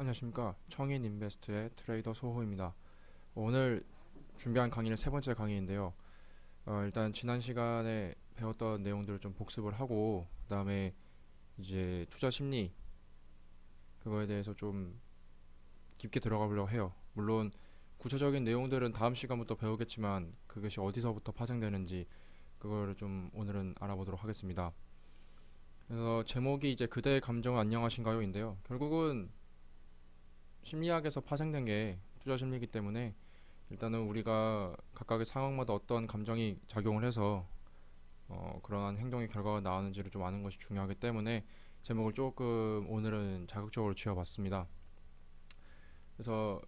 안녕하십니까. 청인 인베스트의 트레이더 소호입니다. 오늘 준비한 강의는 세 번째 강의인데요. 일단 지난 시간에 배웠던 내용들을 좀 복습을 하고 그다음에 이제 투자 심리 그거에 대해서 좀 깊게 들어가 보려고 해요. 물론 구체적인 내용들은 다음 시간부터 배우겠지만 그것이 어디서부터 파생되는지 그거를 좀 오늘은 알아보도록 하겠습니다. 그래서 제목이 이제 그대의 감정은 안녕하신가요인데요. 결국은 심리학에서 파생된 게 투자 심리이기 때문에 일단은 우리가 각각의 상황마다 어떤 감정이 작용을 해서 그러한 행동의 결과가 나오는지를 좀 아는 것이 중요하기 때문에 제목을 조금 오늘은 자극적으로 지어봤습니다. 그래서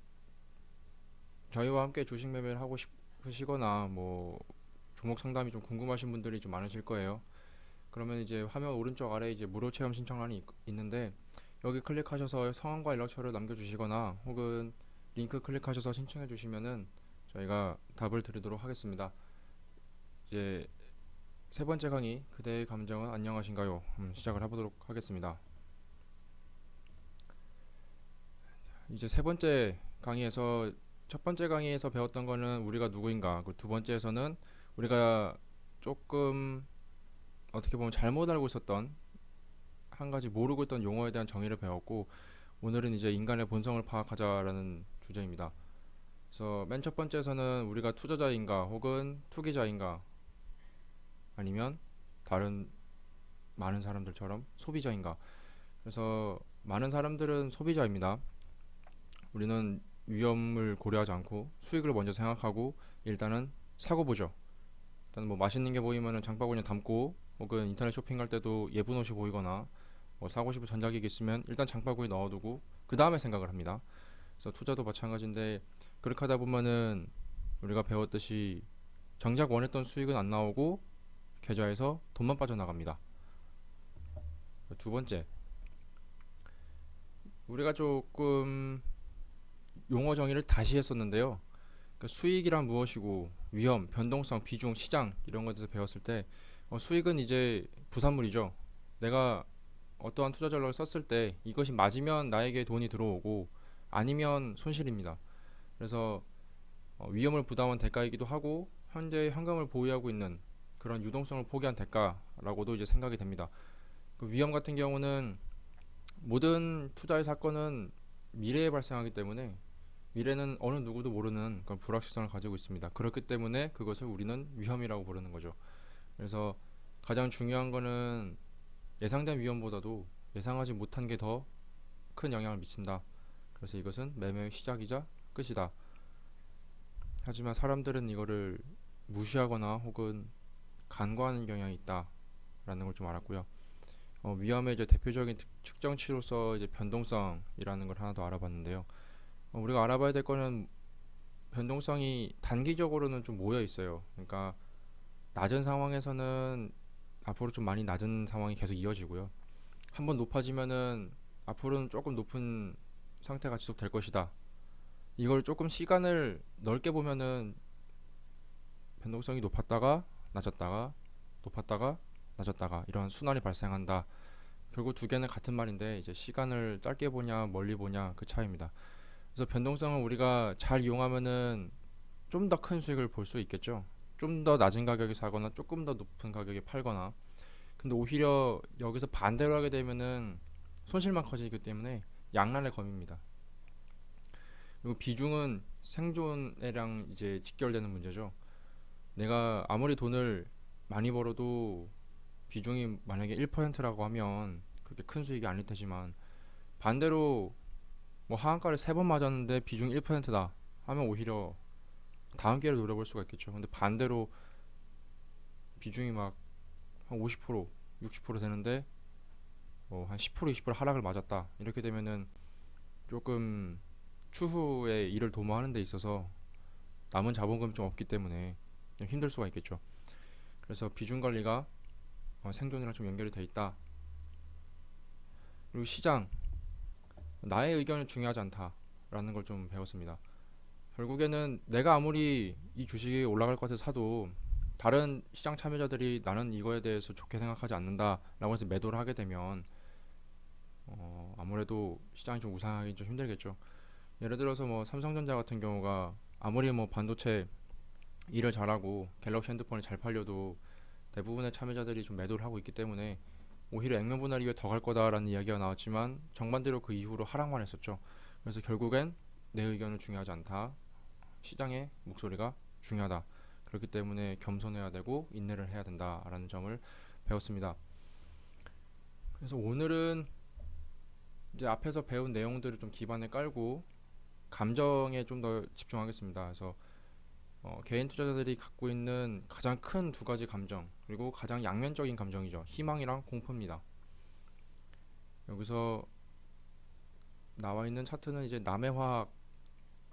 저희와 함께 주식 매매를 하고 싶으시거나 뭐 종목 상담이 좀 궁금하신 분들이 좀 많으실 거예요. 그러면 이제 화면 오른쪽 아래에 이제 무료 체험 신청란이 있는데 여기 클릭하셔서 성함과 연락처를 남겨주시거나 혹은 링크 클릭하셔서 신청해 주시면은 저희가 답을 드리도록 하겠습니다. 이제 세 번째 강의 그대의 감정은 안녕하신가요? 시작을 해보도록 하겠습니다. 이제 세 번째 강의에서 첫 번째 강의에서 배웠던 거는 우리가 누구인가, 그 두 번째에서는 우리가 조금 어떻게 보면 잘못 알고 있었던 한 가지 모르고 있던 용어에 대한 정의를 배웠고 오늘은 이제 인간의 본성을 파악하자라는 주제입니다. 그래서 맨 첫 번째에서는 우리가 투자자인가 혹은 투기자인가 아니면 다른 많은 사람들처럼 소비자인가. 그래서 많은 사람들은 소비자입니다. 우리는 위험을 고려하지 않고 수익을 먼저 생각하고 일단은 사고 보죠. 일단 뭐 맛있는 게 보이면은 장바구니에 담고 혹은 인터넷 쇼핑할 때도 예쁜 옷이 보이거나 뭐 사고 싶은 전자기기 있으면 일단 장바구니에 넣어두고 그 다음에 생각을 합니다. 그래서 투자도 마찬가지인데 그렇게 하다 보면은 우리가 배웠듯이 정작 원했던 수익은 안 나오고 계좌에서 돈만 빠져나갑니다. 두 번째, 우리가 조금 용어 정의를 다시 했었는데요. 그러니까 수익이란 무엇이고 위험, 변동성, 비중, 시장 이런 것에 대해서 배웠을 때 수익은 이제 부산물이죠. 내가 어떠한 투자 전략을 썼을 때 이것이 맞으면 나에게 돈이 들어오고 아니면 손실입니다. 그래서 위험을 부담한 대가이기도 하고 현재 현금을 보유하고 있는 그런 유동성을 포기한 대가라고도 이제 생각이 됩니다. 그 위험 같은 경우는 모든 투자의 사건은 미래에 발생하기 때문에 미래는 어느 누구도 모르는 그런 불확실성을 가지고 있습니다. 그렇기 때문에 그것을 우리는 위험이라고 부르는 거죠. 그래서 가장 중요한 거는 예상된 위험보다도 예상하지 못한 게 더 큰 영향을 미친다. 그래서 이것은 매매의 시작이자 끝이다. 하지만 사람들은 이거를 무시하거나 혹은 간과하는 경향이 있다라는 걸 좀 알았고요. 위험의 이제 대표적인 측정치로서 이제 변동성이라는 걸 하나 더 알아봤는데요. 우리가 알아봐야 될 거는 변동성이 단기적으로는 좀 모여 있어요. 그러니까 낮은 상황에서는 앞으로 좀 많이 낮은 상황이 계속 이어지고요. 한번 높아지면은 앞으로는 조금 높은 상태가 지속될 것이다. 이걸 조금 시간을 넓게 보면은 변동성이 높았다가 낮았다가 높았다가 낮았다가 이런 순환이 발생한다. 결국 두 개는 같은 말인데 이제 시간을 짧게 보냐 멀리 보냐 그 차이입니다. 그래서 변동성을 우리가 잘 이용하면은 좀 더 큰 수익을 볼 수 있겠죠. 좀 더 낮은 가격에 사거나 조금 더 높은 가격에 팔거나. 근데 오히려 여기서 반대로 하게 되면은 손실만 커지기 때문에 양날의 검입니다. 그리고 비중은 생존에랑 이제 직결되는 문제죠. 내가 아무리 돈을 많이 벌어도 비중이 만약에 1%라고 하면 그게 큰 수익이 아닐 테지만 반대로 뭐 하한가를 3번 맞았는데 비중이 1%다 하면 오히려 다음 기회를 노려볼 수가 있겠죠. 근데 반대로 비중이 막 한 50%, 60% 되는데 한 10%, 20% 하락을 맞았다. 이렇게 되면은 조금 추후에 일을 도모하는 데 있어서 남은 자본금이 좀 없기 때문에 좀 힘들 수가 있겠죠. 그래서 비중 관리가 생존이랑 좀 연결이 돼 있다. 그리고 시장, 나의 의견은 중요하지 않다라는 걸 좀 배웠습니다. 결국에는 내가 아무리 이 주식이 올라갈 것 같아서 사도 다른 시장 참여자들이 나는 이거에 대해서 좋게 생각하지 않는다라고 해서 매도를 하게 되면 아무래도 시장이 좀 우상하기 좀 힘들겠죠. 예를 들어서 뭐 삼성전자 같은 경우가 아무리 뭐 반도체 일을 잘하고 갤럭시 핸드폰이 잘 팔려도 대부분의 참여자들이 좀 매도를 하고 있기 때문에 오히려 액면 분할 이후에 더 갈 거다라는 이야기가 나왔지만 정반대로 그 이후로 하락만 했었죠. 그래서 결국엔 내 의견은 중요하지 않다. 시장의 목소리가 중요하다. 그렇기 때문에 겸손해야 되고 인내를 해야 된다라는 점을 배웠습니다. 그래서 오늘은 이제 앞에서 배운 내용들을 좀 기반에 깔고 감정에 좀 더 집중하겠습니다. 그래서 개인 투자자들이 갖고 있는 가장 큰 두 가지 감정, 그리고 가장 양면적인 감정이죠. 희망이랑 공포입니다. 여기서 나와 있는 차트는 이제 남해화학,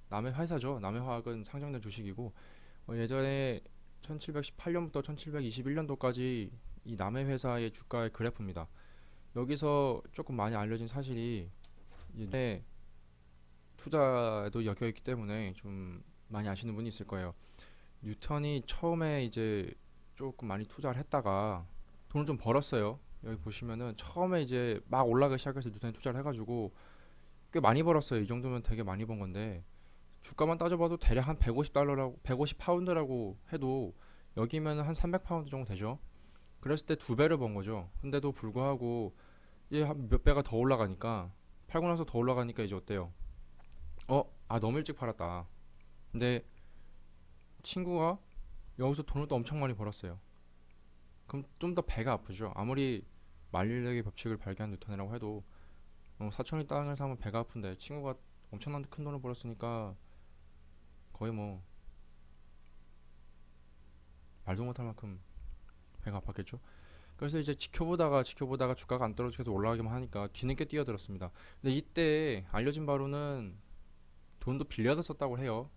남해회사죠. 남해화학은 상장된 주식이고 예전에 1718년부터 1721년도까지 이 남해회사의 주가의 그래프입니다. 여기서 조금 많이 알려진 사실이 이제 투자에도 엮여 있기 때문에 좀 많이 아시는 분이 있을 거예요. 뉴턴이 처음에 이제 조금 많이 투자를 했다가 돈을 좀 벌었어요. 여기 보시면은 처음에 이제 막 올라가기 시작해서 뉴턴이 투자를 해가지고 꽤 많이 벌었어요. 이 정도면 되게 많이 번 건데 주가만 따져봐도 대략 한 150달러라고 150 파운드라고 해도 여기면 한 300 파운드 정도 되죠. 그랬을 때 두 배를 번 거죠. 근데도 불구하고 이제 한 몇 배가 더 올라가니까 팔고 나서 더 올라가니까 이제 어때요? 너무 일찍 팔았다. 근데 친구가 여기서 돈을 또 엄청 많이 벌었어요. 그럼 좀 더 배가 아프죠. 아무리 만릴렉의 법칙을 발견한 뉴턴이라고 해도 사촌이 땅을 사면 배가 아픈데 친구가 엄청난 큰 돈을 벌었으니까 거의 뭐 말도 못할 만큼 배가 아팠겠죠. 그래서 이제 지켜보다가 주가가 안 떨어지고 계속 올라가기만 하니까 뒤늦게 뛰어들었습니다. 근데 이때 알려진 바로는 돈도 빌려서 썼다고 해요.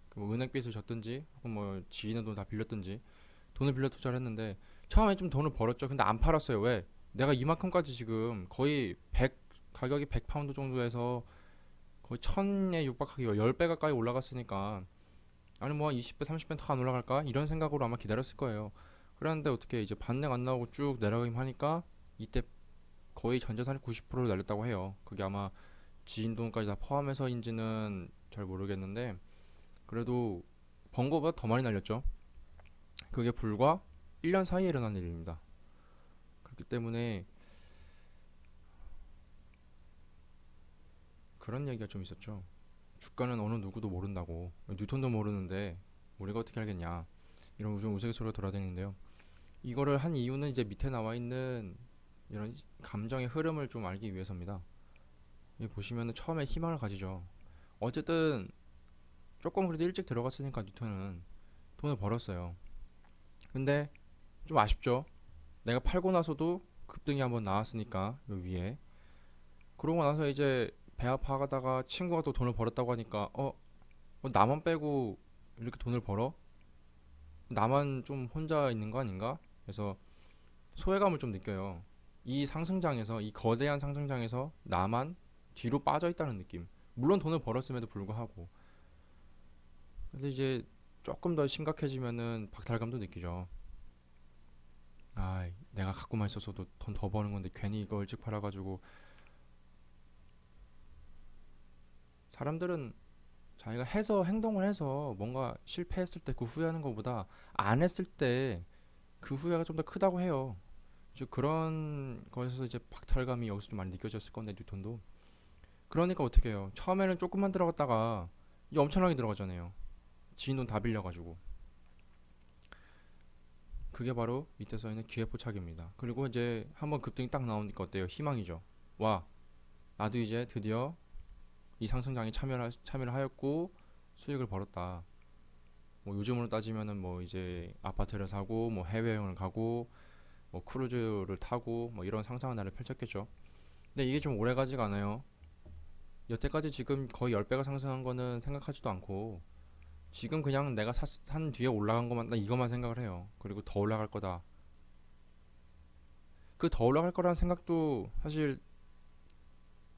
그뭐 은행빚을 졌든지 혹은 뭐 지인의 돈 다 빌렸든지 돈을 빌려 투자를 했는데 처음에 좀 돈을 벌었죠. 근데 안 팔았어요. 왜? 내가 이만큼까지 지금 거의 100 가격이 100파운드 정도에서 거의 1000에 육박하기 10배 가까이 올라갔으니까 아니 뭐 한 20배 30배 더 안 올라갈까? 이런 생각으로 아마 기다렸을 거예요. 그랬는데 어떻게 이제 반등 안 나오고 쭉 내려가기만 하니까 이때 거의 전 재산의 90%를 날렸다고 해요. 그게 아마 지인 돈까지 다 포함해서인지는 잘 모르겠는데 그래도 번 거보다 더 많이 날렸죠. 그게 불과 1년 사이에 일어난 일입니다. 그렇기 때문에 그런 얘기가 좀 있었죠. 주가는 어느 누구도 모른다고. 뉴턴도 모르는데 우리가 어떻게 알겠냐. 이런 요즘 우스갯소리가 돌아다니는데요. 이거를 한 이유는 이제 밑에 나와 있는 이런 감정의 흐름을 좀 알기 위해서입니다. 여기 보시면은 처음에 희망을 가지죠. 어쨌든 조금 그래도 일찍 들어갔으니까 뉴턴은 돈을 벌었어요. 근데 좀 아쉽죠. 내가 팔고 나서도 급등이 한번 나왔으니까 요 위에. 그러고 나서 이제 배 아파하다가 친구가 또 돈을 벌었다고 하니까 나만 빼고 이렇게 돈을 벌어? 나만 좀 혼자 있는 거 아닌가? 그래서 소외감을 좀 느껴요. 이 상승장에서 이 거대한 상승장에서 나만 뒤로 빠져 있다는 느낌. 물론 돈을 벌었음에도 불구하고. 근데 이제 조금 더 심각해지면은 박탈감도 느끼죠. 내가 갖고만 있었어도 돈 더 버는 건데 괜히 이거 일찍 팔아가지고 사람들은 자기가 해서 행동을 해서 뭔가 실패했을 때 그 후회하는 것보다 안 했을 때 그 후회가 좀 더 크다고 해요. 이제 그런 거에서 이제 박탈감이 여기서 좀 많이 느껴졌을 건데 뉴턴도 그러니까 어떻게 해요? 처음에는 조금만 들어갔다가 이제 엄청나게 들어가잖아요. 지인 돈 다 빌려가지고 그게 바로 밑에 써 있는 기회포착입니다. 그리고 이제 한번 급등이 딱 나오니까 어때요? 희망이죠. 와, 나도 이제 드디어 이 상승장에 참여를 하였고 수익을 벌었다. 뭐 요즘으로 따지면은 뭐 이제 아파트를 사고 뭐 해외여행을 가고 뭐 크루즈를 타고 뭐 이런 상상한 날을 펼쳤겠죠. 근데 이게 좀 오래 가지가 않아요. 여태까지 지금 거의 10배가 상승한 거는 생각하지도 않고 지금 그냥 내가 산 뒤에 올라간 것만 나 이것만 생각을 해요. 그리고 더 올라갈 거다. 그 더 올라갈 거라는 생각도 사실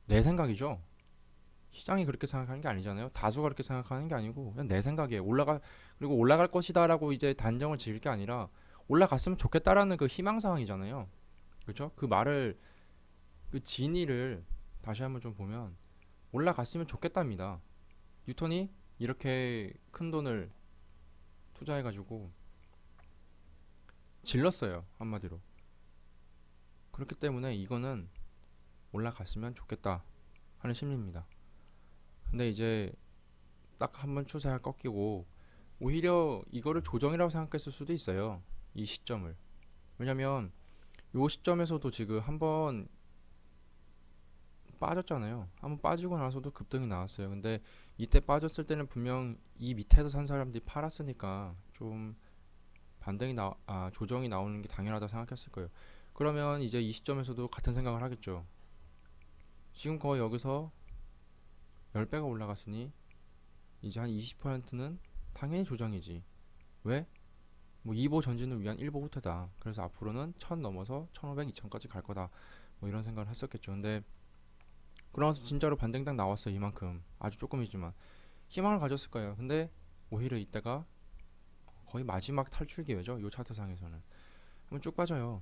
내 생각이죠. 시장이 그렇게 생각하는 게 아니잖아요. 다수가 그렇게 생각하는 게 아니고 그냥 내 생각이에요. 그리고 올라갈 것이다라고 이제 단정을 지을 게 아니라 올라갔으면 좋겠다라는 그 희망 사항이잖아요. 그렇죠? 그 말을 그 진위를 다시 한번 좀 보면 올라갔으면 좋겠답니다. 뉴턴이 이렇게 큰 돈을 투자해가지고 질렀어요. 한마디로. 그렇기 때문에 이거는 올라갔으면 좋겠다 하는 심리입니다. 근데 이제 딱 한 번 추세가 꺾이고 오히려 이거를 조정이라고 생각했을 수도 있어요. 이 시점을. 왜냐면 요 시점에서도 지금 한번 빠졌잖아요. 한번 빠지고 나서도 급등이 나왔어요. 근데 이때 빠졌을 때는 분명 이 밑에서 산 사람들이 팔았으니까 좀 조정이 나오는 게 당연하다 생각했을 거예요. 그러면 이제 이 시점에서도 같은 생각을 하겠죠. 지금 거의 여기서 10배가 올라갔으니 이제 한 20%는 당연히 조정이지. 왜? 뭐 2보 전진을 위한 1보 후퇴다. 그래서 앞으로는 1000 넘어서 1500, 2000까지 갈 거다. 뭐 이런 생각을 했었겠죠. 근데 그러면서 진짜로 반등당 나왔어요. 이만큼. 아주 조금이지만. 희망을 가졌을 거예요. 근데 오히려 이때가 거의 마지막 탈출 기회죠. 이 차트상에서는. 한번 쭉 빠져요.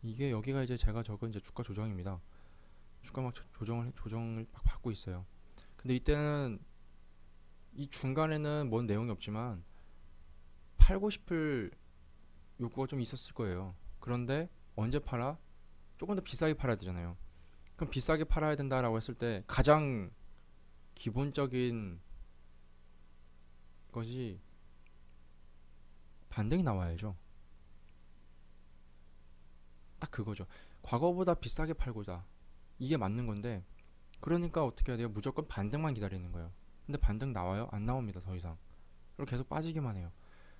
이게 여기가 이제 제가 적은 이제 주가 조정입니다. 주가 막 조정을 막 받고 있어요. 근데 이때는 이 중간에는 뭔 내용이 없지만 팔고 싶을 욕구가 좀 있었을 거예요. 그런데 언제 팔아? 조금 더 비싸게 팔아야 되잖아요. 그럼 비싸게 팔아야 된다라고 했을 때 가장 기본적인 것이 반등이 나와야죠. 딱 그거죠. 과거보다 비싸게 팔고자. 이게 맞는 건데 그러니까 어떻게 해야 돼요? 무조건 반등만 기다리는 거예요. 근데 반등 나와요? 안 나옵니다. 더 이상. 그리고 계속 빠지기만 해요.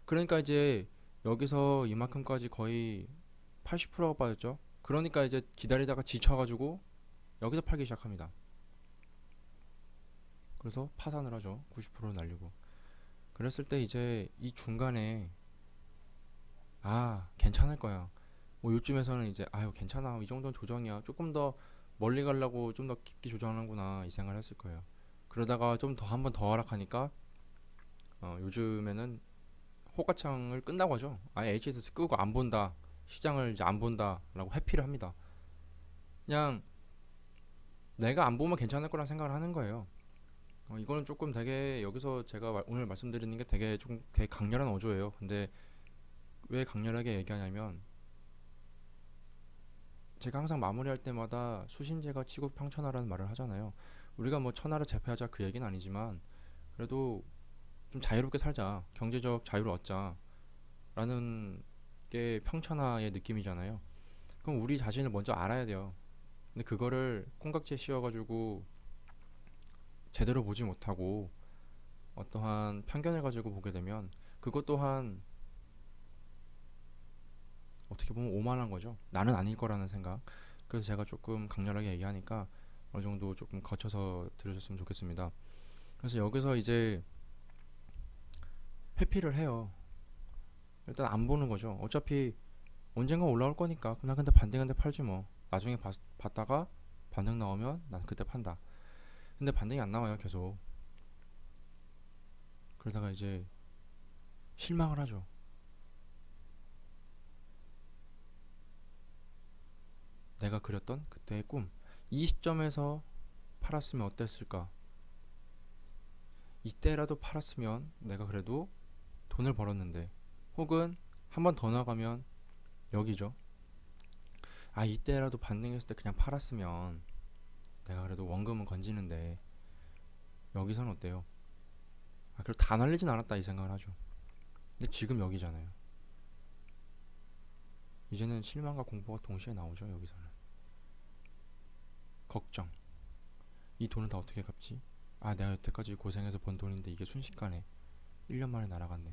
그러니까 이제 여기서 이만큼까지 거의 80%가 빠졌죠. 그러니까 이제 기다리다가 지쳐가지고 여기서 팔기 시작합니다. 그래서 파산을 하죠. 90% 날리고. 그랬을 때 이제 이 중간에 괜찮을 거야. 뭐 요쯤에서는 이제 아유 괜찮아. 이 정도는 조정이야. 조금 더 멀리 가려고 좀 더 깊게 조정하는구나 이 생각을 했을 거예요. 그러다가 좀 더 한 번 더 하락하니까 요즘에는 호가창을 끈다고 하죠. 아예 HSS 끄고 안 본다. 시장을 이제 안 본다라고 회피를 합니다. 그냥 내가 안 보면 괜찮을 거란 생각을 하는 거예요. 이거는 조금 되게 여기서 제가 오늘 말씀드리는 게 되게 강렬한 어조예요. 근데 왜 강렬하게 얘기하냐면 제가 항상 마무리할 때마다 수신제가 치국평천하라는 말을 하잖아요. 우리가 뭐 천하를 제패하자 그 얘기는 아니지만 그래도 좀 자유롭게 살자, 경제적 자유를 얻자라는 게 평천하의 느낌이잖아요. 그럼 우리 자신을 먼저 알아야 돼요. 근데 그거를 콩깍지에 씌워가지고 제대로 보지 못하고 어떠한 편견을 가지고 보게 되면 그것 또한 어떻게 보면 오만한 거죠. 나는 아닐 거라는 생각. 그래서 제가 조금 강렬하게 얘기하니까 어느 정도 조금 거쳐서 들으셨으면 좋겠습니다. 그래서 여기서 이제 회피를 해요. 일단 안 보는 거죠. 어차피 언젠가 올라올 거니까. 나 근데 반등한데 팔지 뭐. 나중에 봤다가 반등 나오면 난 그때 판다. 근데 반등이 안 나와요, 계속. 그러다가 이제 실망을 하죠. 내가 그렸던 그때의 꿈. 이 시점에서 팔았으면 어땠을까? 이때라도 팔았으면 내가 그래도 돈을 벌었는데. 혹은 한 번 더 나가면 여기죠. 이때라도 반등했을 때 그냥 팔았으면 내가 그래도 원금은 건지는데 여기선 어때요? 그래도 다 날리진 않았다 이 생각을 하죠. 근데 지금 여기잖아요. 이제는 실망과 공포가 동시에 나오죠. 여기서는 걱정. 이 돈은 다 어떻게 갚지? 내가 여태까지 고생해서 번 돈인데 이게 순식간에 1년 만에 날아갔네.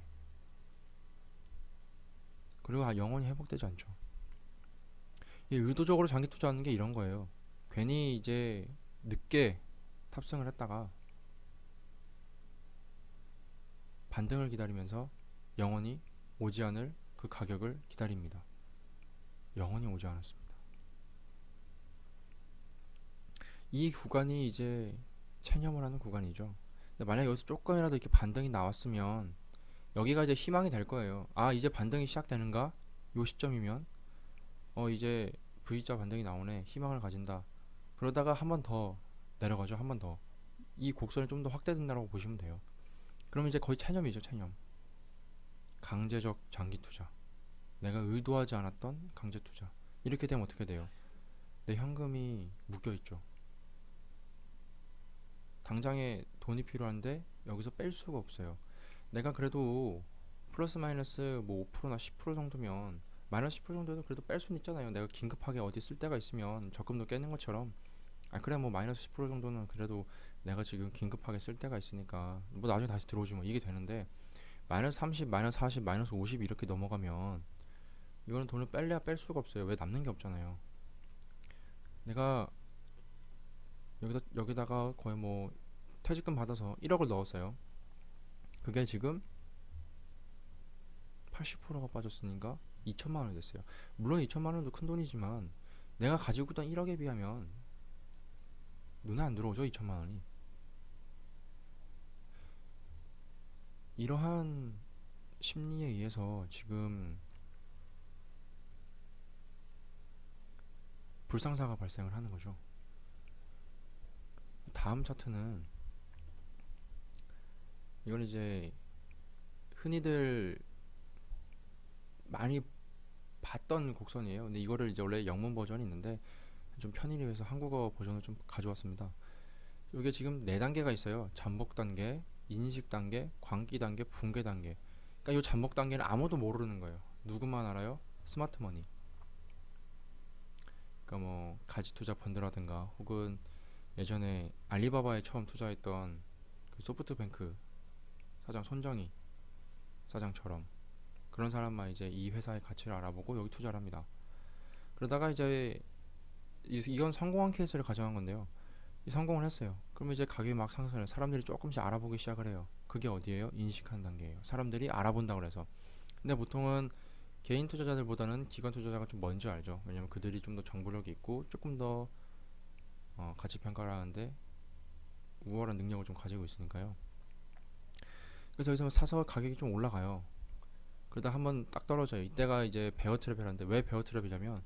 그리고 영원히 회복되지 않죠. 의도적으로 장기 투자하는 게 이런 거예요. 괜히 이제 늦게 탑승을 했다가 반등을 기다리면서 영원히 오지 않을 그 가격을 기다립니다. 영원히 오지 않았습니다. 이 구간이 이제 체념을 하는 구간이죠. 근데 만약 여기서 조금이라도 이렇게 반등이 나왔으면 여기가 이제 희망이 될 거예요. 이제 반등이 시작되는가? 요 시점이면 이제 V자 반등이 나오네. 희망을 가진다. 그러다가 한 번 더 내려가죠. 한 번 더. 이 곡선이 좀 더 확대된다고 보시면 돼요. 그럼 이제 거의 체념이죠, 체념. 강제적 장기 투자. 내가 의도하지 않았던 강제 투자. 이렇게 되면 어떻게 돼요? 내 현금이 묶여 있죠. 당장에 돈이 필요한데 여기서 뺄 수가 없어요. 내가 그래도 플러스 마이너스 뭐 5%나 10% 정도면 마이너스 10% 정도도 그래도 뺄 수는 있잖아요. 내가 긴급하게 어디 쓸 데가 있으면 적금도 깨는 것처럼. 아 그래 뭐 마이너스 10% 정도는 그래도 내가 지금 긴급하게 쓸 데가 있으니까 뭐 나중에 다시 들어오지 뭐 이게 되는데 마이너스 30, 마이너스 40, 마이너스 50 이렇게 넘어가면 이거는 돈을 뺄래야 뺄 수가 없어요. 왜 남는 게 없잖아요. 내가 여기다가 거의 뭐 퇴직금 받아서 1억을 넣었어요. 그게 지금 80%가 빠졌으니까 2천만 원이 됐어요. 물론 2천만 원도 큰 돈이지만 내가 가지고 있던 1억에 비하면 눈에 안 들어오죠, 2천만 원이. 이러한 심리에 의해서 지금 불상사가 발생을 하는 거죠. 다음 차트는 이건 이제 흔히들 많이 봤던 곡선이에요. 근데 이거를 이제 원래 영문 버전이 있는데 좀 편의를 위해서 한국어 버전을 좀 가져왔습니다. 이게 지금 네 단계가 있어요. 잠복 단계, 인식 단계, 광기 단계, 붕괴 단계. 그러니까 이 잠복 단계는 아무도 모르는 거예요. 누구만 알아요? 스마트 머니. 그러니까 뭐 가지 투자 펀드라든가 혹은 예전에 알리바바에 처음 투자했던 그 소프트뱅크 사장 손정희 사장처럼 그런 사람만 이제 이 회사의 가치를 알아보고 여기 투자를 합니다. 그러다가 이제 이건 성공한 케이스를 가정한 건데요. 이 성공을 했어요. 그러면 이제 가격이 막 상승을 사람들이 조금씩 알아보기 시작을 해요. 그게 어디예요? 인식하는 단계예요. 사람들이 알아본다고 그래서. 근데 보통은 개인 투자자들보다는 기관 투자자가 좀 먼저 알죠. 왜냐면 그들이 좀 더 정보력이 있고 조금 더 가치 평가를 하는데 우월한 능력을 좀 가지고 있으니까요. 그래서 여기서 사서 가격이 좀 올라가요. 그러다 한번 딱 떨어져요. 이때가 이제 베어 트랩이라는데 왜 베어 트랩이냐면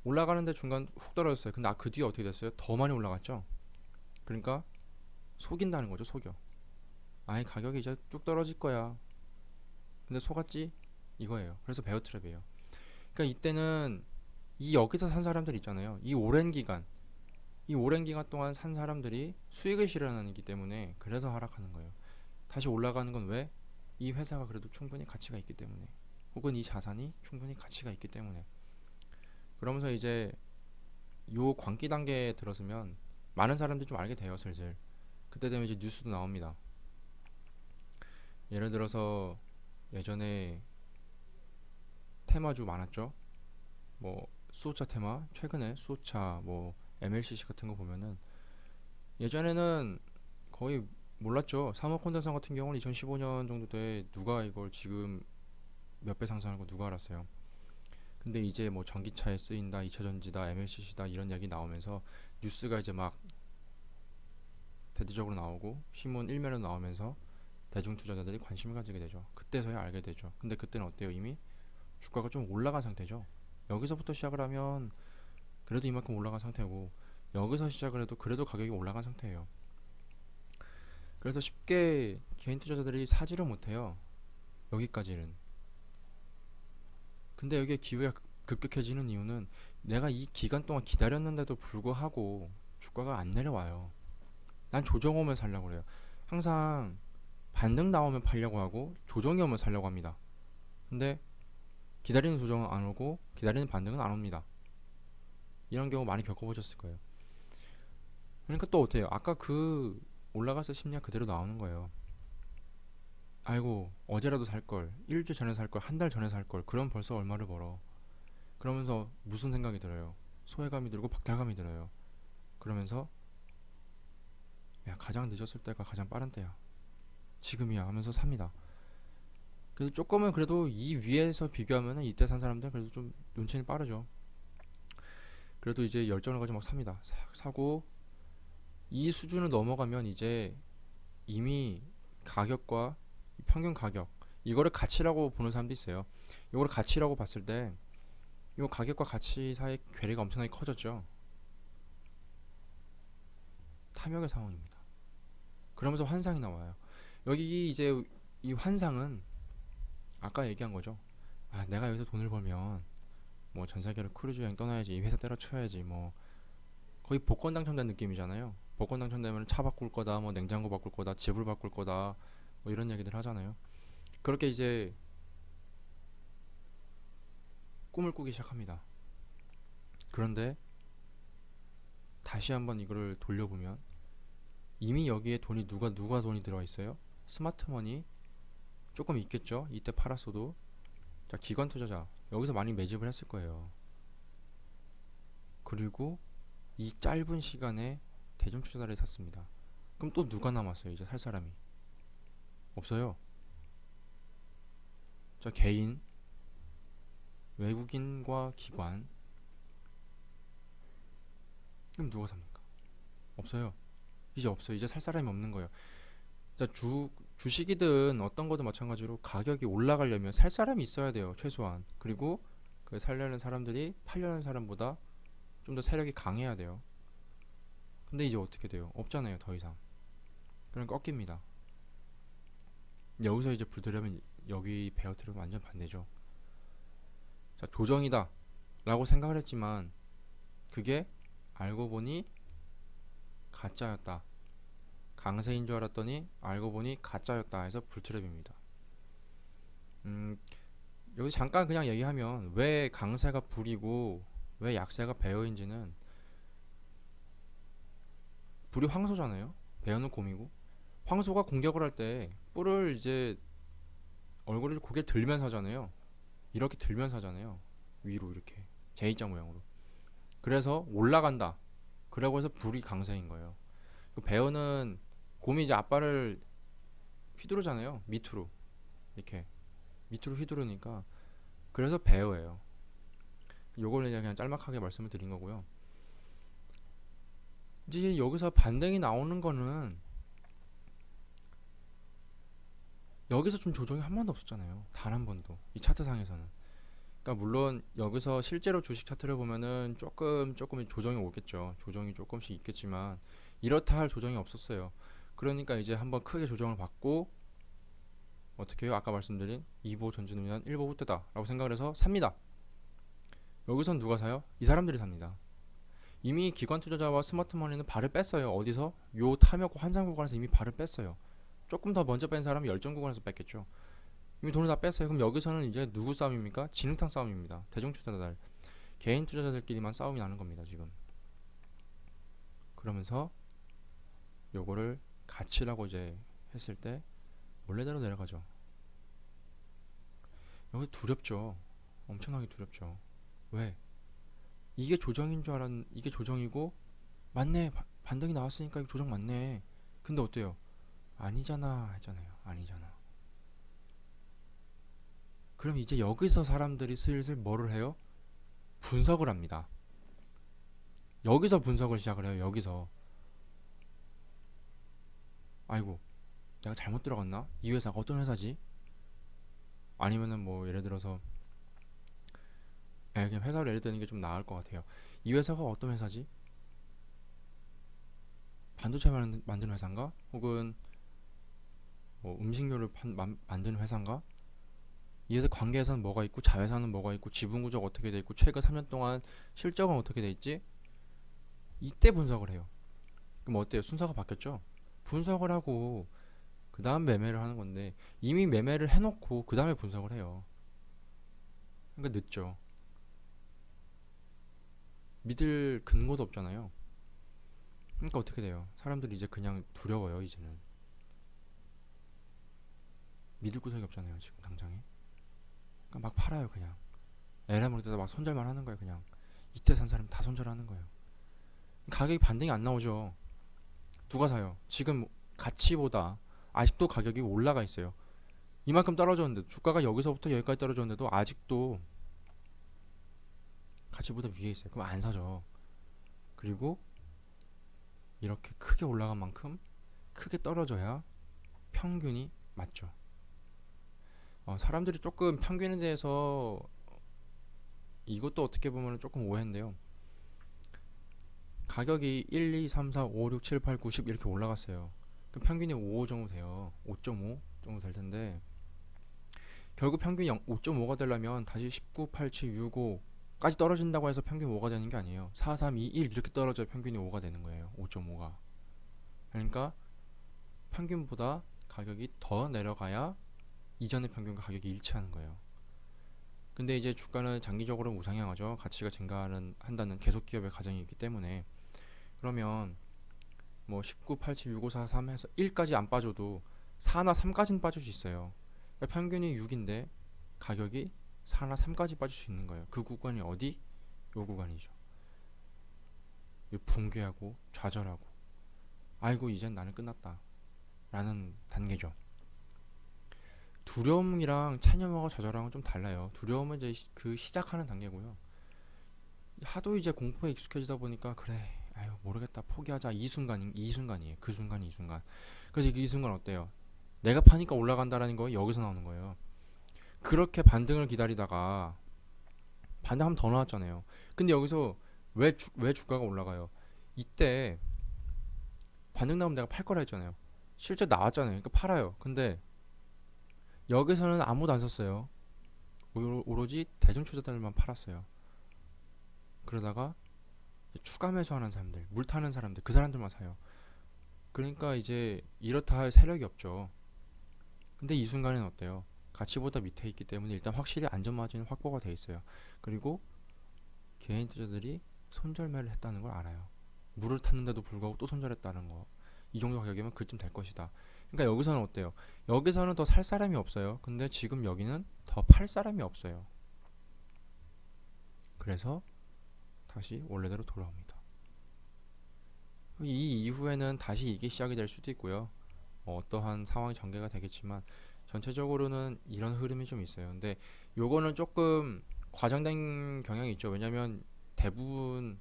올라가는데 중간 훅 떨어졌어요. 근데 그 뒤에 어떻게 됐어요? 더 많이 올라갔죠. 그러니까 속인다는 거죠. 속여. 아예 가격이 이제 쭉 떨어질 거야. 근데 속았지? 이거예요. 그래서 베어 트랩이에요. 그러니까 이때는 이 여기서 산 사람들 있잖아요. 이 오랜 기간 동안 산 사람들이 수익을 실현하기 때문에 그래서 하락하는 거예요. 다시 올라가는 건 왜? 이 회사가 그래도 충분히 가치가 있기 때문에 혹은 이 자산이 충분히 가치가 있기 때문에 그러면서 이제 요 광기 단계에 들어서면 많은 사람들이 좀 알게 돼요 슬슬. 그때 되면 이제 뉴스도 나옵니다. 예를 들어서 예전에 테마주 많았죠. 뭐 수소차 테마 최근에 수소차 뭐 MLCC 같은 거 보면은 예전에는 거의 몰랐죠. 사모 콘덴서 같은 경우는 2015년 정도 때 누가 이걸 지금 몇 배 상승하는 거 누가 알았어요. 근데 이제 뭐 전기차에 쓰인다, 2차전지다, MLCC다 이런 얘기 나오면서 뉴스가 이제 막 대대적으로 나오고 신문 일면에 나오면서 대중 투자자들이 관심을 가지게 되죠. 그때서야 알게 되죠. 근데 그때는 어때요? 이미 주가가 좀 올라간 상태죠. 여기서부터 시작을 하면 그래도 이만큼 올라간 상태고 여기서 시작을 해도 그래도 가격이 올라간 상태예요. 그래서 쉽게 개인 투자자들이 사지를 못해요. 여기까지는. 근데 여기에 기회가 급격해지는 이유는 내가 이 기간 동안 기다렸는데도 불구하고 주가가 안 내려와요. 난 조정 오면 살려고 그래요. 항상 반등 나오면 팔려고 하고 조정이 오면 살려고 합니다. 근데 기다리는 조정은 안 오고 기다리는 반등은 안 옵니다. 이런 경우 많이 겪어보셨을 거예요. 그러니까 또 어때요? 아까 그 올라갔을 심리가 그대로 나오는 거예요. 아이고 어제라도 살걸, 일주 전에 살걸, 한 달 전에 살걸, 그럼 벌써 얼마를 벌어. 그러면서 무슨 생각이 들어요? 소외감이 들고 박탈감이 들어요. 그러면서 야 가장 늦었을 때가 가장 빠른 때야, 지금이야 하면서 삽니다. 그래도 조금은 그래도 이 위에서 비교하면은 이때 산 사람들 그래도 좀 눈치는 빠르죠. 그래도 이제 열정을 가지고 막 삽니다. 사고 이 수준을 넘어가면 이제 이미 가격과 평균 가격 이거를 가치라고 보는 사람도 있어요. 이거를 가치라고 봤을 때 이 가격과 가치 사이 괴리가 엄청나게 커졌죠. 탐욕의 상황입니다. 그러면서 환상이 나와요. 여기 이제 이 환상은 아까 얘기한 거죠. 아, 내가 여기서 돈을 벌면 뭐 전 세계로 크루즈 여행 떠나야지, 이 회사 때려쳐야지, 뭐 거의 복권 당첨된 느낌이잖아요. 복권 당첨되면 차 바꿀 거다, 뭐 냉장고 바꿀 거다, 집을 바꿀 거다, 뭐 이런 얘기들 하잖아요. 그렇게 이제 꿈을 꾸기 시작합니다. 그런데 다시 한번 이거를 돌려보면 이미 여기에 돈이 누가 돈이 들어가 있어요? 스마트머니 조금 있겠죠. 이때 팔았어도. 자, 기관 투자자 여기서 많이 매집을 했을 거예요. 그리고 이 짧은 시간에 대중 투자자를 샀습니다. 그럼 또 누가 남았어요? 이제 살 사람이 없어요. 자, 개인, 외국인과 기관. 그럼 누가 삽니까? 없어요. 이제 없어요. 이제 살 사람이 없는 거예요. 자, 주식이든 어떤 거든 마찬가지로 가격이 올라가려면 살 사람이 있어야 돼요. 최소한. 그리고 그 살려는 사람들이 팔려는 사람보다 좀 더 세력이 강해야 돼요. 근데 이제 어떻게 돼요? 없잖아요. 더 이상. 그럼 꺾입니다. 여기서 이제 불들으면 여기 베어트는 완전 반대죠. 자, 조정이다 라고 생각을 했지만 그게 알고 보니 가짜였다. 강세인 줄 알았더니 알고 보니 가짜였다 해서 불트랩입니다. 여기 잠깐 그냥 얘기하면 왜 강세가 불이고 왜 약세가 배어인지는, 불이 황소잖아요. 배어는 곰이고, 황소가 공격을 할 때 뿔을 이제 얼굴을 고개 들면서 하잖아요. 이렇게 들면서 하잖아요. 위로 이렇게 J자 모양으로. 그래서 올라간다. 그러고 해서 불이 강세인 거예요. 그 배어는, 곰이 이제 앞발을 휘두르잖아요. 밑으로 이렇게 밑으로 휘두르니까 그래서 배어예요. 요걸 그냥 짤막하게 말씀을 드린 거고요. 이제 여기서 반등이 나오는 거는 여기서 좀 조정이 한 번도 없었잖아요. 단 한 번도. 이 차트상에서는. 그러니까 물론 여기서 실제로 주식 차트를 보면은 조금 조정이 오겠죠. 조정이 조금씩 있겠지만 이렇다 할 조정이 없었어요. 그러니까 이제 한번 크게 조정을 받고 어떻게 해요? 아까 말씀드린 2보 전진우면 1보 후퇴다 라고 생각을 해서 삽니다. 여기선 누가 사요? 이 사람들이 삽니다. 이미 기관 투자자와 스마트머니는 발을 뺐어요. 어디서? 요 탐욕 환상 구간에서 이미 발을 뺐어요. 조금 더 먼저 뺀 사람이 열정 구간에서 뺐겠죠. 이미 돈을 다 뺐어요. 그럼 여기서는 이제 누구 싸움입니까? 진흙탕 싸움입니다. 대중 투자자들, 개인 투자자들끼리만 싸움이 나는 겁니다. 지금. 그러면서 요거를 가치라고 이제 했을 때 원래대로 내려가죠. 여기 두렵죠. 엄청나게 두렵죠. 왜? 이게 조정인 줄 이게 조정이고 맞네. 반등이 나왔으니까 이거 조정 맞네. 근데 어때요? 아니잖아 했잖아요. 아니잖아. 그럼 이제 여기서 사람들이 슬슬 뭐를 해요? 분석을 합니다. 여기서 분석을 시작을 해요. 여기서. 아이고, 내가 잘못 들어갔나? 이 회사가 어떤 회사지? 아니면은 뭐 예를 들어서 그냥 회사를 예를 드는 게 좀 나을 것 같아요. 이 회사가 어떤 회사지? 반도체 만드는 회사인가? 혹은 뭐 음식료를 만드는 회사인가? 이 회사 관계에서는 뭐가 있고 자회사는 뭐가 있고 지분 구조가 어떻게 돼 있고 최근 3년 동안 실적은 어떻게 돼 있지? 이때 분석을 해요. 그럼 어때요? 순서가 바뀌었죠? 분석을 하고 그 다음 매매를 하는 건데 이미 매매를 해놓고 그 다음에 분석을 해요. 그러니까 늦죠. 믿을 근거도 없잖아요. 그러니까 어떻게 돼요? 사람들이 이제 그냥 두려워요. 이제는 믿을 구석이 없잖아요. 지금 당장에. 그러니까 막 팔아요. 그냥 에라 모르겠다 막 손절만 하는 거예요. 그냥 이때 산 사람 다 손절하는 거예요. 가격이 반등이 안 나오죠. 누가 사요? 지금 가치보다 아직도 가격이 올라가 있어요. 이만큼 떨어졌는데 주가가 여기서부터 여기까지 떨어졌는데도 아직도 가치보다 위에 있어요. 그럼 안 사죠. 그리고 이렇게 크게 올라간 만큼 크게 떨어져야 평균이 맞죠. 사람들이 조금 평균에 대해서 이것도 어떻게 보면 조금 오해인데요. 가격이 1, 2, 3, 4, 5, 6, 7, 8, 9, 10 이렇게 올라갔어요. 그럼 평균이 5 정도 돼요. 5.5 정도 될 텐데 결국 평균이 5.5가 되려면 다시 19, 8, 7, 6, 5까지 떨어진다고 해서 평균 5가 되는 게 아니에요. 4, 3, 2, 1 이렇게 떨어져야 평균이 5가 되는 거예요. 5.5가. 그러니까 평균보다 가격이 더 내려가야 이전의 평균과 가격이 일치하는 거예요. 근데 이제 주가는 장기적으로 우상향하죠. 가치가 증가하는 한다는 계속 기업의 가정이기 때문에. 그러면 뭐 19, 87, 65, 4, 3 해서 1까지 안 빠져도 4나 3까지는 빠질 수 있어요. 그러니까 평균이 6인데 가격이 4나 3까지 빠질 수 있는 거예요. 그 구간이 어디? 요 구간이죠. 붕괴하고 좌절하고 아이고 이젠 나는 끝났다 라는 단계죠. 두려움이랑 체념하고 좌절함은 좀 달라요. 두려움은 이제 그 시작하는 단계고요. 하도 이제 공포에 익숙해지다 보니까 그래 아유 모르겠다 포기하자 이 순간이에요. 그 순간이 이 순간. 그래서 이 순간 어때요? 내가 파니까 올라간다라는 거 여기서 나오는 거예요. 그렇게 반등을 기다리다가 반등 한 번 더 나왔잖아요. 근데 여기서 왜 주가가 올라가요? 이때 반등 나오면 내가 팔 거라 했잖아요. 실제 나왔잖아요. 그러니까 팔아요. 근데 여기서는 아무도 안 샀어요. 오로지 대중 투자자들만 팔았어요. 그러다가 추가 매수하는 사람들, 물 타는 사람들, 그 사람들만 사요. 그러니까 이제 이렇다 할 세력이 없죠. 근데 이 순간에는 어때요? 가치보다 밑에 있기 때문에 일단 확실히 안전마진은 확보가 돼 있어요. 그리고 개인 투자들이 손절매를 했다는 걸 알아요. 물을 탔는데도 불구하고 또 손절했다는 거. 이 정도 가격이면 그쯤 될 것이다. 그러니까 여기서는 어때요? 여기서는 더 살 사람이 없어요. 근데 지금 여기는 더 팔 사람이 없어요. 그래서 다시 원래대로 돌아옵니다. 이 이후에는 다시 이게 시작이 될 수도 있고요. 어떠한 상황이 전개가 되겠지만 전체적으로는 이런 흐름이 좀 있어요. 근데 요거는 조금 과장된 경향이 있죠. 왜냐면 대부분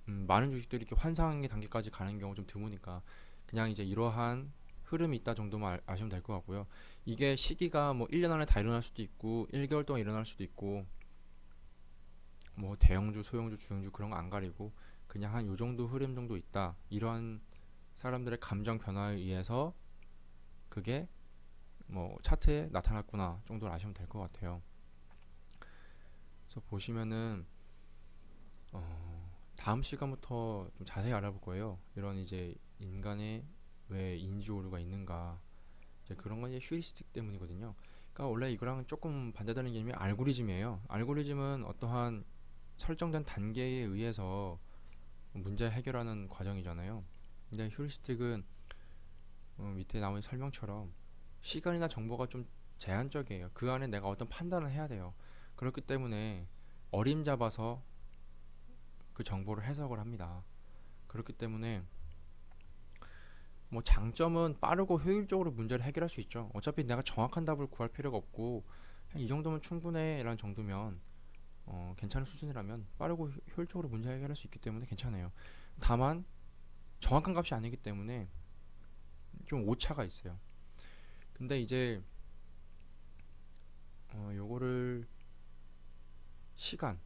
많은 주식들이 이렇게 환상의 단계까지 가는 경우 좀 드무니까 그냥 이제 이러한 흐름이 있다 정도만 아시면 될 것 같고요. 이게 시기가 뭐 1년 안에 다 일어날 수도 있고 1개월 동안 일어날 수도 있고 뭐 대형주, 소형주, 중형주 그런 거 안 가리고 그냥 한 요 정도 흐름 정도 있다. 이러한 사람들의 감정 변화에 의해서 그게 뭐 차트에 나타났구나 정도를 아시면 될 것 같아요. 그래서 보시면은 다음 시간부터 좀 자세히 알아볼 거예요. 이런 이제 인간의 왜 인지 오류가 있는가 이제 그런 건 이제 휴리스틱 때문이거든요. 그러니까 원래 이거랑 조금 반대되는 개념이 알고리즘이에요. 알고리즘은 어떠한 설정된 단계에 의해서 문제 해결하는 과정이잖아요. 근데 휴리스틱은 밑에 나온 설명처럼 시간이나 정보가 좀 제한적이에요. 그 안에 내가 어떤 판단을 해야 돼요. 그렇기 때문에 어림잡아서 그 정보를 해석을 합니다. 그렇기 때문에 뭐 장점은 빠르고 효율적으로 문제를 해결할 수 있죠. 어차피 내가 정확한 답을 구할 필요가 없고 그냥 이 정도면 충분해 라는 정도면 괜찮은 수준이라면 빠르고 효율적으로 문제 해결할 수 있기 때문에 괜찮아요. 다만 정확한 값이 아니기 때문에 좀 오차가 있어요. 근데 이제 요거를 시간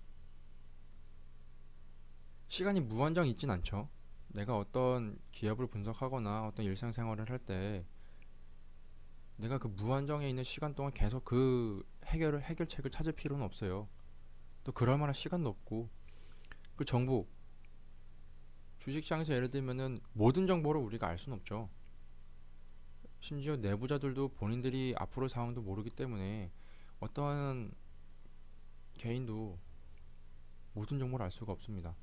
시간이 무한정 있진 않죠. 내가 어떤 기업을 분석하거나 어떤 일상생활을 할 때 내가 그 무한정에 있는 시간 동안 계속 그 해결책을 찾을 필요는 없어요. 또 그럴 만한 시간도 없고 그 정보 주식시장에서 예를 들면은 모든 정보를 우리가 알 수는 없죠. 심지어 내부자들도 본인들이 앞으로 상황도 모르기 때문에 어떠한 개인도 모든 정보를 알 수가 없습니다.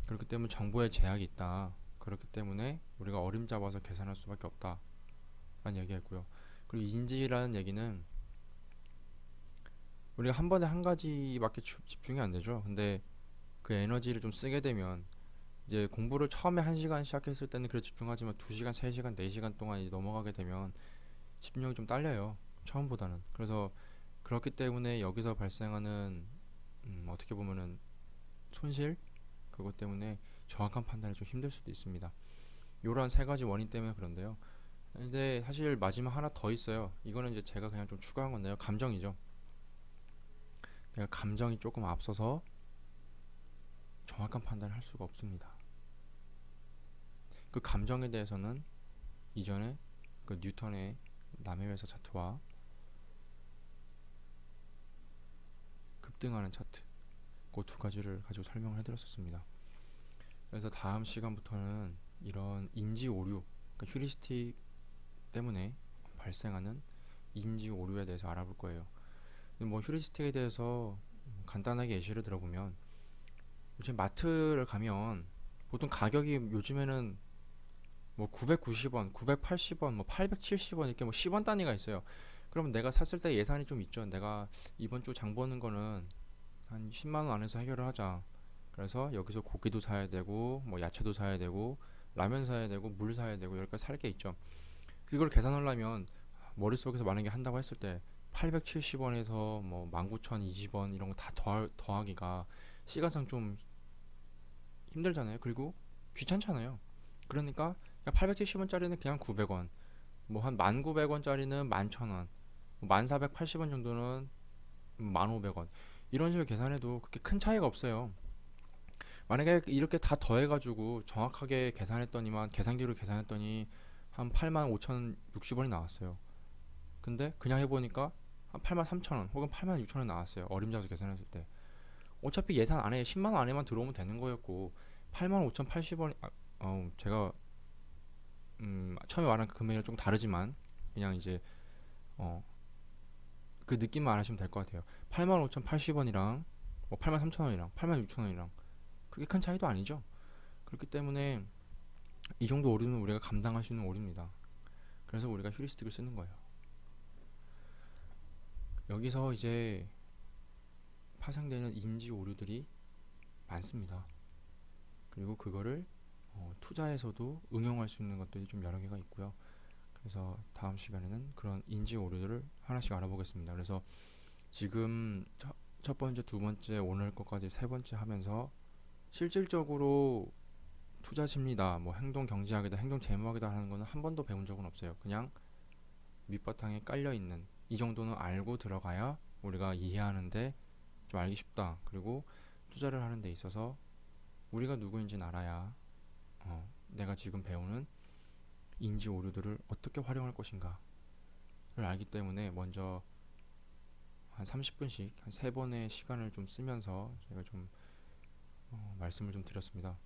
그렇기 때문에 정보에 제약이 있다. 그렇기 때문에 우리가 어림잡아서 계산할 수밖에 없다. 라는 얘기했고요. 그리고 인지라는 얘기는 우리가 한 번에 한 가지밖에 집중이 안 되죠. 근데 그 에너지를 좀 쓰게 되면 이제 공부를 처음에 1시간 시작했을 때는 그래 집중하지만 2시간, 3시간, 4시간 동안 이제 넘어가게 되면 집중력이 좀 딸려요. 처음보다는. 그래서 그렇기 때문에 여기서 발생하는 어떻게 보면은 손실 그것 때문에 정확한 판단이 좀 힘들 수도 있습니다. 요런 세 가지 원인 때문에 그런데요. 근데 사실 마지막 하나 더 있어요. 이거는 이제 제가 그냥 좀 추가한 건데요. 감정이죠. 내가 감정이 조금 앞서서 정확한 판단을 할 수가 없습니다. 그 감정에 대해서는 이전에 그 뉴턴의 남의 회사 차트와 급등하는 차트 그 두 가지를 가지고 설명을 해드렸었습니다. 그래서 다음 시간부터는 이런 인지 오류, 그러니까 휴리스틱 때문에 발생하는 인지 오류에 대해서 알아볼 거예요. 뭐 휴리스틱에 대해서 간단하게 예시를 들어보면 요즘 마트를 가면 보통 가격이 요즘에는 뭐 990원, 980원, 뭐 870원 이렇게 뭐 10원 단위가 있어요. 그러면 내가 샀을 때 예산이 좀 있죠. 내가 이번 주 장 보는 거는 한 10만 원 안에서 해결을 하자. 그래서 여기서 고기도 사야 되고 뭐 야채도 사야 되고 라면 사야 되고 물 사야 되고 여기까지 살 게 있죠. 그걸 계산하려면 머릿속에서 만약에 한다고 했을 때 870원에서 뭐 19,020원 이런 거 다 더하기가 시간상 좀 힘들잖아요. 그리고 귀찮잖아요. 그러니까 870원짜리는 그냥 900원, 뭐 한 1900원짜리는 11,000원, 1480원 정도는 1500원 이런 식으로 계산해도 그렇게 큰 차이가 없어요. 만약에 이렇게 다 더해가지고 정확하게 계산했더니만 계산기로 계산했더니 한 85,060원이 나왔어요. 근데 그냥 해보니까 한 83,000원 혹은 86,000원 나왔어요. 어림잡아서 계산했을 때. 어차피 예산 안에 10만 원 안에만 들어오면 되는 거였고 85,080원 제가 처음에 말한 그 금액이랑 좀 다르지만 그냥 이제 어, 그 느낌만 알아시면 될 것 같아요. 85,080원이랑 뭐 83,000원이랑 86,000원이랑 그렇게 큰 차이도 아니죠. 그렇기 때문에 이 정도 오류는 우리가 감당할 수 있는 오류입니다. 그래서 우리가 휴리스틱을 쓰는 거예요. 여기서 이제 파생되는 인지 오류들이 많습니다. 그리고 그거를 투자에서도 응용할 수 있는 것들이 좀 여러 개가 있고요. 그래서 다음 시간에는 그런 인지 오류들을 하나씩 알아보겠습니다. 그래서 지금 첫 번째, 두 번째, 오늘 것까지 세 번째 하면서 실질적으로 투자 심리다, 뭐 행동 경제학이다, 행동 제모학이다 하는 거는 한 번도 배운 적은 없어요. 그냥 밑바탕에 깔려 있는 이 정도는 알고 들어가야 우리가 이해하는데 좀 알기 쉽다. 그리고 투자를 하는 데 있어서 우리가 누구인지는 알아야 내가 지금 배우는 인지 오류들을 어떻게 활용할 것인가를 알기 때문에 먼저 한 30분씩 한 3번의 시간을 좀 쓰면서 제가 좀 말씀을 좀 드렸습니다.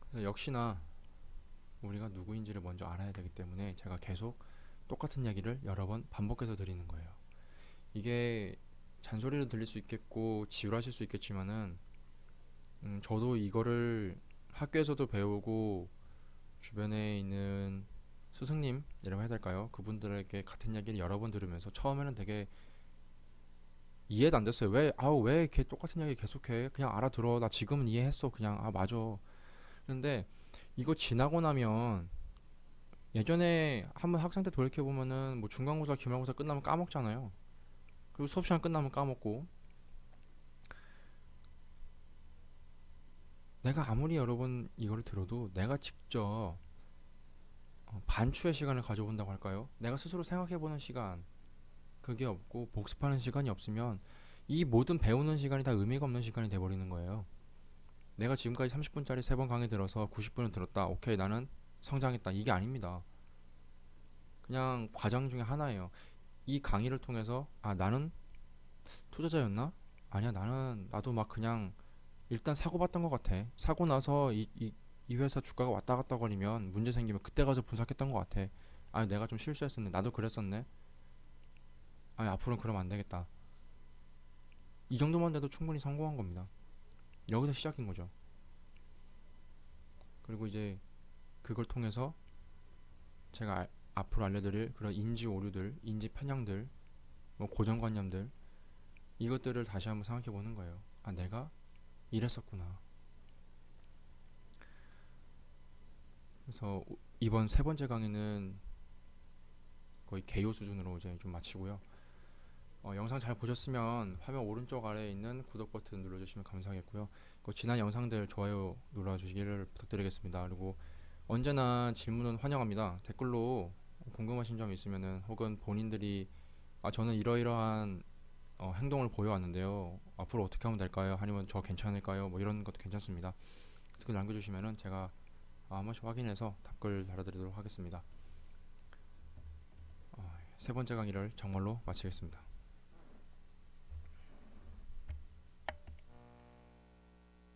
그래서 역시나 우리가 누구인지를 먼저 알아야 되기 때문에 제가 계속 똑같은 이야기를 여러 번 반복해서 드리는 거예요. 이게 잔소리로 들릴 수 있겠고 지루하실 수 있겠지만은 저도 이거를 학교에서도 배우고 주변에 있는 스승님이라고 해야 될까요? 그분들에게 같은 이야기를 여러 번 들으면서 처음에는 되게 이해도 안 됐어요. 왜 이렇게 똑같은 이야기 계속해? 그냥 알아들어. 나 지금은 이해했어. 그냥 맞아. 근데 이거 지나고 나면 예전에 한번 학생 때 돌이켜 보면은 뭐 중간고사, 기말고사 끝나면 까먹잖아요. 그리고 수업 시간 끝나면 까먹고 내가 아무리 여러 번 이거를 들어도 내가 직접 반추의 시간을 가져본다고 할까요? 내가 스스로 생각해보는 시간 그게 없고 복습하는 시간이 없으면 이 모든 배우는 시간이 다 의미가 없는 시간이 돼버리는 거예요. 내가 지금까지 30분짜리 3번 강의 들어서 90분을 들었다. 오케이, 나는 성장했다. 이게 아닙니다. 그냥 과정 중에 하나예요. 이 강의를 통해서 나는 투자자였나? 아니야, 나도 막 그냥 일단 사고 봤던 것 같아. 사고 나서 이 회사 주가가 왔다 갔다 거리면 문제 생기면 그때 가서 분석했던 것 같아. 내가 좀 실수했었네. 나도 그랬었네. 앞으로는 그러면 안 되겠다. 이 정도만 돼도 충분히 성공한 겁니다. 여기서 시작인 거죠. 그리고 이제 그걸 통해서 제가 앞으로 알려드릴 그런 인지 오류들, 인지 편향들, 뭐 고정관념들 이것들을 다시 한번 생각해 보는 거예요. 내가 이랬었구나. 그래서 이번 세 번째 강의는 거의 개요 수준으로 이제 좀 마치고요. 영상 잘 보셨으면 화면 오른쪽 아래에 있는 구독 버튼 눌러주시면 감사하겠고요. 지난 영상들 좋아요 눌러주시기를 부탁드리겠습니다. 그리고 언제나 질문은 환영합니다. 댓글로 궁금하신 점 있으면은 혹은 본인들이 저는 이러이러한 행동을 보여왔는데요. 앞으로 어떻게 하면 될까요? 아니면 저 괜찮을까요? 뭐 이런 것도 괜찮습니다. 댓글 남겨주시면은 제가 한 번씩 확인해서 답글 달아드리도록 하겠습니다. 세 번째 강의를 정말로 마치겠습니다.